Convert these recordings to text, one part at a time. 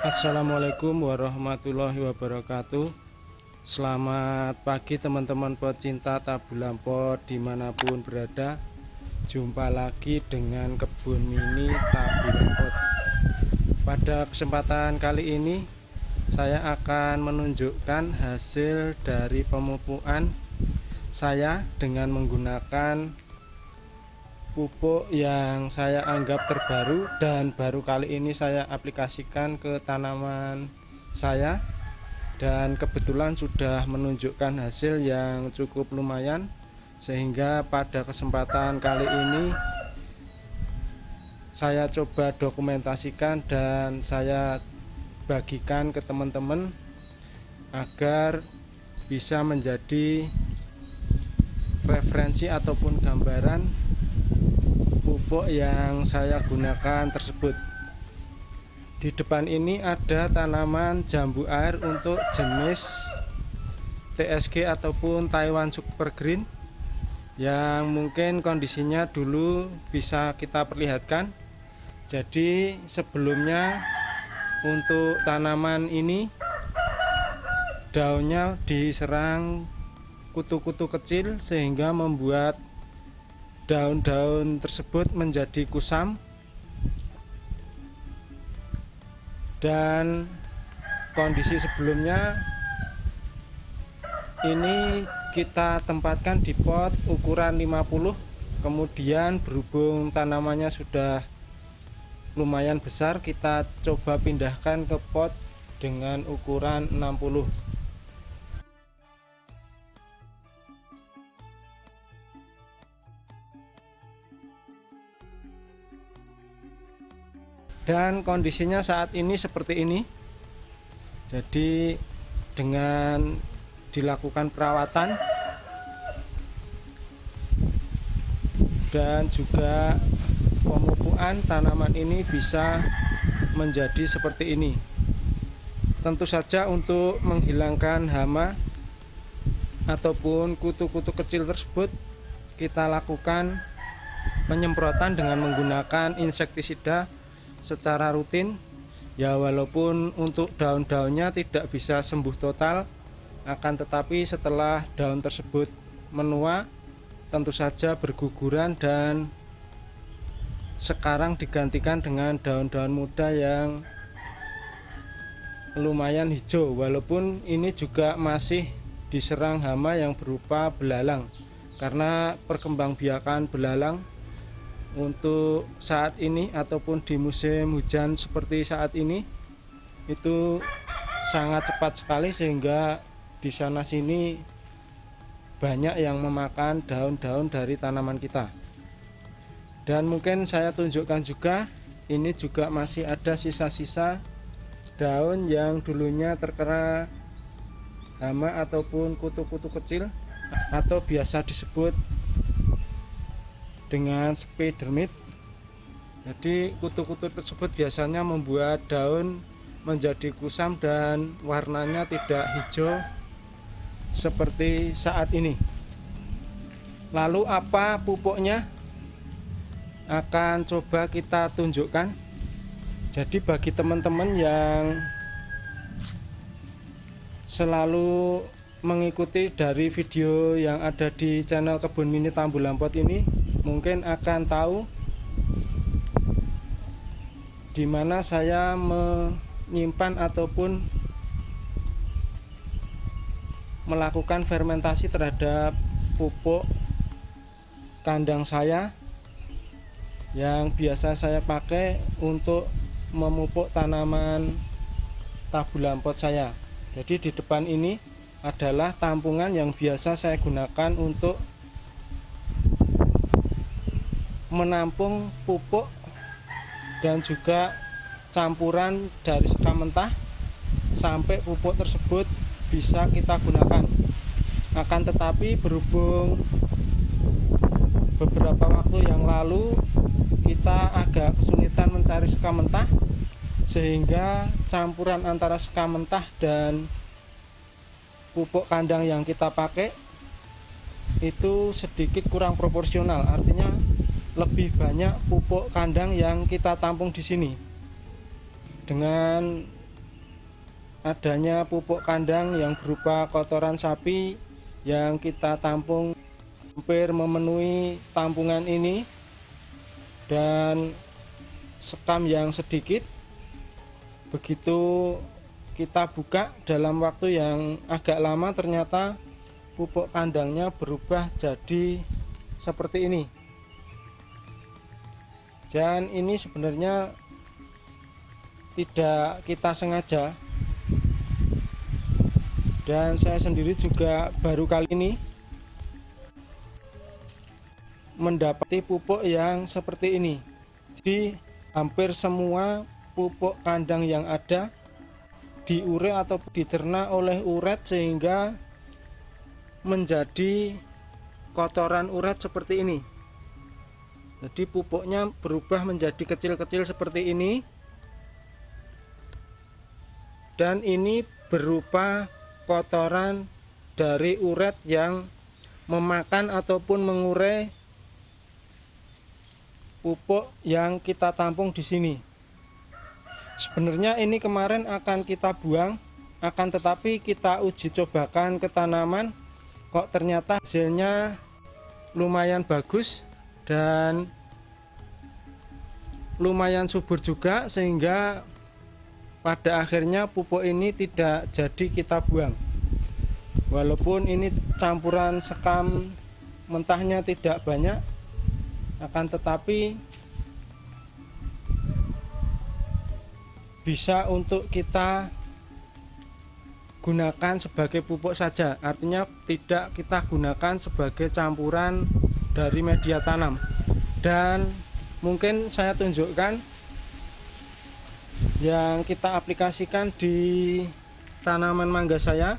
Assalamualaikum warahmatullahi wabarakatuh. Selamat pagi teman-teman pecinta tabulan pot dimanapun berada. Jumpa lagi dengan kebun mini tabulan pot. Pada kesempatan kali ini saya akan menunjukkan hasil dari pemupukan saya dengan menggunakan pupuk yang saya anggap terbaru dan baru kali ini saya aplikasikan ke tanaman saya, dan kebetulan sudah menunjukkan hasil yang cukup lumayan, sehingga pada kesempatan kali ini saya coba dokumentasikan dan saya bagikan ke teman-teman agar bisa menjadi referensi ataupun gambaran pupuk yang saya gunakan tersebut. Di depan ini ada tanaman jambu air untuk jenis TSG ataupun Taiwan Super Green yang mungkin kondisinya dulu bisa kita perlihatkan. Jadi sebelumnya untuk tanaman ini daunnya diserang kutu-kutu kecil sehingga membuat daun-daun tersebut menjadi kusam, dan kondisi sebelumnya ini kita tempatkan di pot ukuran 50. Kemudian berhubung tanamannya sudah lumayan besar, kita coba pindahkan ke pot dengan ukuran 60. Dan kondisinya saat ini seperti ini. Jadi dengan dilakukan perawatan dan juga pemupukan, tanaman ini bisa menjadi seperti ini. Tentu saja untuk menghilangkan hama ataupun kutu-kutu kecil tersebut, kita lakukan penyemprotan dengan menggunakan insektisida secara rutin ya. Walaupun untuk daun-daunnya tidak bisa sembuh total, akan tetapi setelah daun tersebut menua tentu saja berguguran dan sekarang digantikan dengan daun-daun muda yang lumayan hijau. Walaupun ini juga masih diserang hama yang berupa belalang, karena perkembangbiakan belalang untuk saat ini ataupun di musim hujan seperti saat ini itu sangat cepat sekali, sehingga di sana sini banyak yang memakan daun-daun dari tanaman kita. Dan mungkin saya tunjukkan juga, ini juga masih ada sisa-sisa daun yang dulunya terkena hama ataupun kutu-kutu kecil atau biasa disebut dengan spidermid. Jadi kutu-kutu tersebut biasanya membuat daun menjadi kusam dan warnanya tidak hijau seperti saat ini. Lalu apa pupuknya? Akan coba kita tunjukkan. Jadi bagi teman-teman yang selalu mengikuti dari video yang ada di channel Kebun Mini Tambulan Pot ini, mungkin akan tahu di mana saya menyimpan ataupun melakukan fermentasi terhadap pupuk kandang saya yang biasa saya pakai untuk memupuk tanaman tabulan pot saya. Jadi di depan ini adalah tampungan yang biasa saya gunakan untuk menampung pupuk dan juga campuran dari sekam mentah sampai pupuk tersebut bisa kita gunakan. Akan tetapi berhubung beberapa waktu yang lalu kita agak kesulitan mencari sekam mentah, sehingga campuran antara sekam mentah dan pupuk kandang yang kita pakai itu sedikit kurang proporsional. Artinya lebih banyak pupuk kandang yang kita tampung di sini. Dengan adanya pupuk kandang yang berupa kotoran sapi yang kita tampung hampir memenuhi tampungan ini, dan sekam yang sedikit. Begitu kita buka dalam waktu yang agak lama, ternyata pupuk kandangnya berubah jadi seperti ini. Dan ini sebenarnya tidak kita sengaja, dan saya sendiri juga baru kali ini mendapati pupuk yang seperti ini. Jadi hampir semua pupuk kandang yang ada diure atau dicerna oleh uret sehingga menjadi kotoran uret seperti ini. Jadi pupuknya berubah menjadi kecil-kecil seperti ini, dan ini berupa kotoran dari uret yang memakan ataupun mengurai pupuk yang kita tampung di sini. Sebenarnya ini kemarin akan kita buang, akan tetapi kita uji cobakan ke tanaman, kok ternyata hasilnya lumayan bagus dan lumayan subur juga, sehingga pada akhirnya pupuk ini tidak jadi kita buang. Walaupun ini campuran sekam mentahnya tidak banyak, akan tetapi bisa untuk kita gunakan sebagai pupuk saja, artinya tidak kita gunakan sebagai campuran dari media tanam. Dan mungkin saya tunjukkan yang kita aplikasikan di tanaman mangga saya.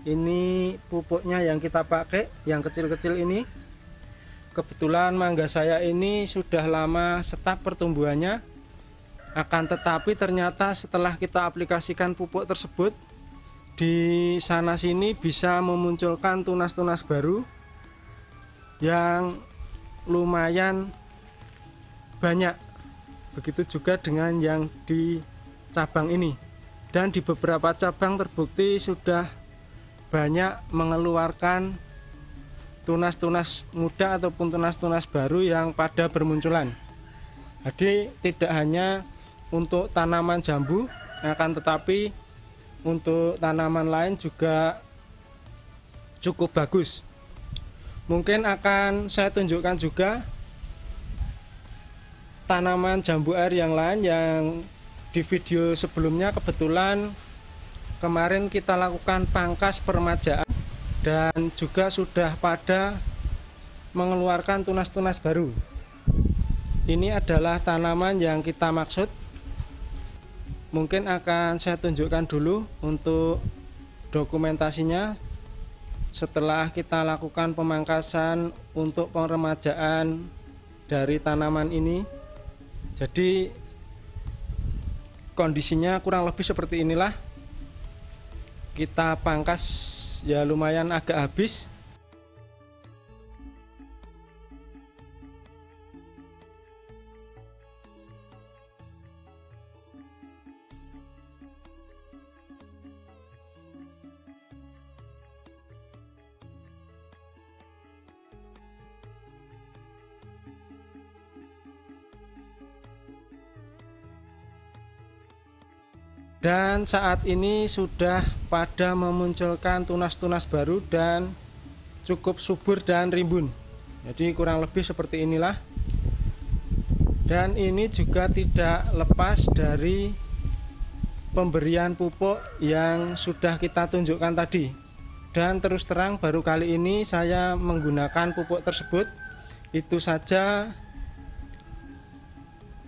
Ini pupuknya yang kita pakai, yang kecil-kecil ini. Kebetulan mangga saya ini sudah lama stuck pertumbuhannya, akan tetapi ternyata setelah kita aplikasikan pupuk tersebut, di sana sini bisa memunculkan tunas-tunas baru yang lumayan banyak. Begitu juga dengan yang di cabang ini, dan di beberapa cabang terbukti sudah banyak mengeluarkan tunas-tunas muda ataupun tunas-tunas baru yang pada bermunculan. Jadi tidak hanya untuk tanaman jambu, akan tetapi untuk tanaman lain juga cukup bagus. Mungkin akan saya tunjukkan juga tanaman jambu air yang lain yang di video sebelumnya. Kebetulan kemarin kita lakukan pangkas permajaan dan juga sudah pada mengeluarkan tunas-tunas baru. Ini adalah tanaman yang kita maksud. Mungkin akan saya tunjukkan dulu untuk dokumentasinya setelah kita lakukan pemangkasan untuk peremajaan dari tanaman ini. Jadi kondisinya kurang lebih seperti inilah. Kita pangkas ya lumayan agak habis. Dan saat ini sudah pada memunculkan tunas-tunas baru dan cukup subur dan rimbun. Jadi kurang lebih seperti inilah. Dan ini juga tidak lepas dari pemberian pupuk yang sudah kita tunjukkan tadi. Dan terus terang baru kali ini saya menggunakan pupuk tersebut. Itu saja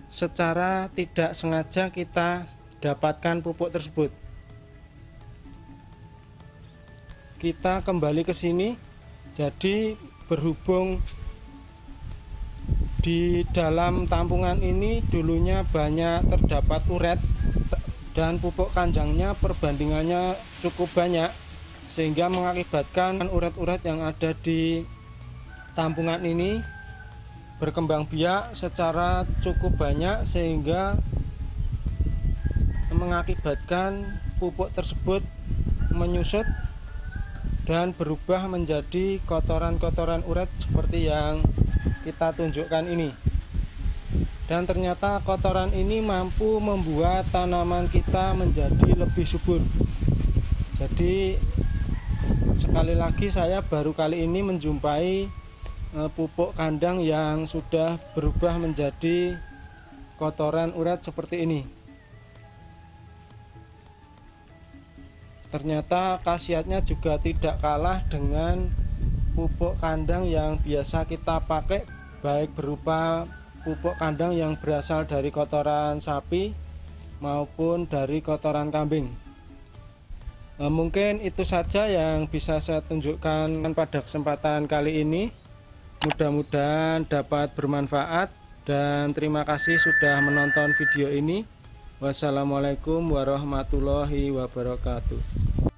secara tidak sengaja kita dapatkan pupuk tersebut. Kita kembali ke sini. Jadi berhubung di dalam tampungan ini dulunya banyak terdapat uret dan pupuk kandangnya perbandingannya cukup banyak, sehingga mengakibatkan uret-uret yang ada di tampungan ini berkembang biak secara cukup banyak, sehingga mengakibatkan pupuk tersebut menyusut dan berubah menjadi kotoran-kotoran uret seperti yang kita tunjukkan ini. Dan ternyata kotoran ini mampu membuat tanaman kita menjadi lebih subur. Jadi sekali lagi saya baru kali ini menjumpai pupuk kandang yang sudah berubah menjadi kotoran uret seperti ini. Ternyata khasiatnya juga tidak kalah dengan pupuk kandang yang biasa kita pakai, baik berupa pupuk kandang yang berasal dari kotoran sapi maupun dari kotoran kambing. Mungkin itu saja yang bisa saya tunjukkan pada kesempatan kali ini. Mudah-mudahan dapat bermanfaat dan terima kasih sudah menonton video ini. Wassalamualaikum warahmatullahi wabarakatuh.